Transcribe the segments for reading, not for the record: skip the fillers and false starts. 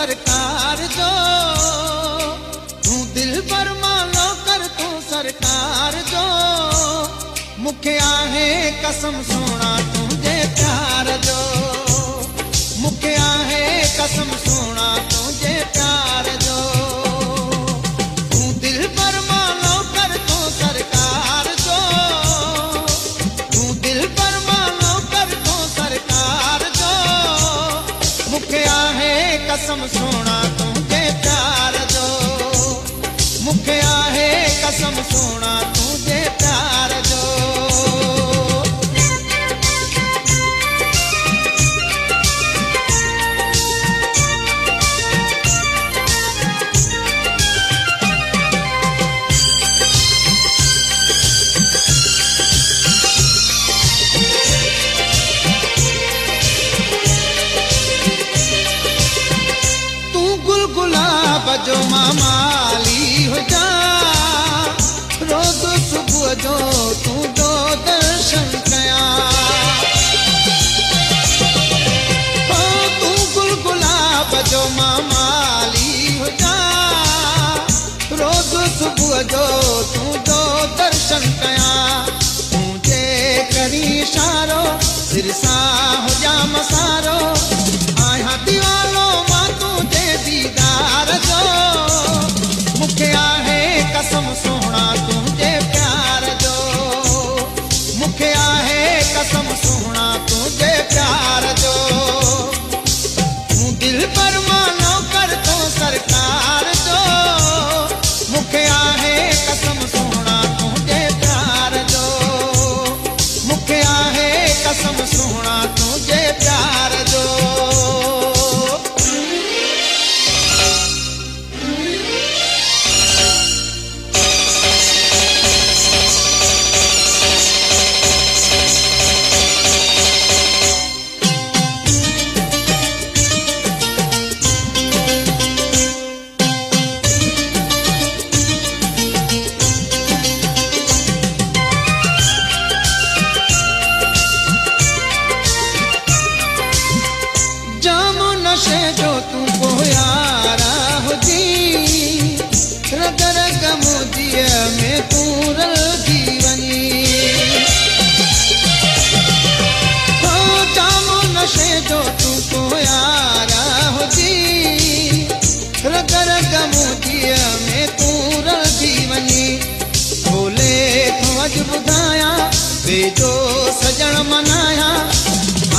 सरकार जो, तू दिल पर मानो कर तू सरकार जो, मुखे आहे कसम सोना तुझे प्यार जो, मुखे आहे कसम सोना तुझे प्यार जो, तू दिल पर मानो कर तू सरकार जो, तू दिल पर मानो कर तू सरकार जो, मुखे आहे कसम सोना तुझे प्यार जो, मुखे आहे कसम सोना तुझे प्यार जो। जो मामाली हो जा, रोज सुबह जो तू दो दर्शन कया, हो तू गुलगुलाब जो मामाली हो जा, रोज सुबह जो तू दो दर्शन कया, तुझे करी इशारो सिरसा हो जा मसारो, आया दीवालो मां तुझे दीदार जो, मुखे आहे कसम सोना तुझे प्यार जो, मुखे आहे कसम सोना तुझे प्यार जो, तू दिल पर मानो कर तू सरकार जो, मुखे आहे कसम सोना तुझे प्यार जो, मुखे आहे कसम सोना तुझे प्यार जो। नशे जो तुमको यारा हो जी, रग रग मुझिया में तू रल जीवनी, हो जामो नशे जो तुमको यारा हो जी, रग रग मुझिया में तू रल जीवनी, बोले तू अज बुधाया बेजो सजन मनाया,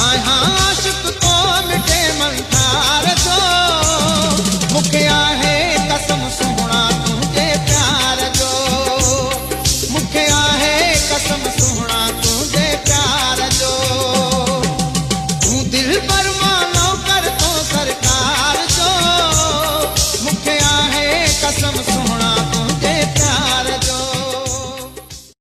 आया आशिक तो मिटे मंठार जो, मुखे आहे कसम सोना तुझे प्यार जो, मुखे आहे कसम सोना तुझे प्यार जो, तू दिल पर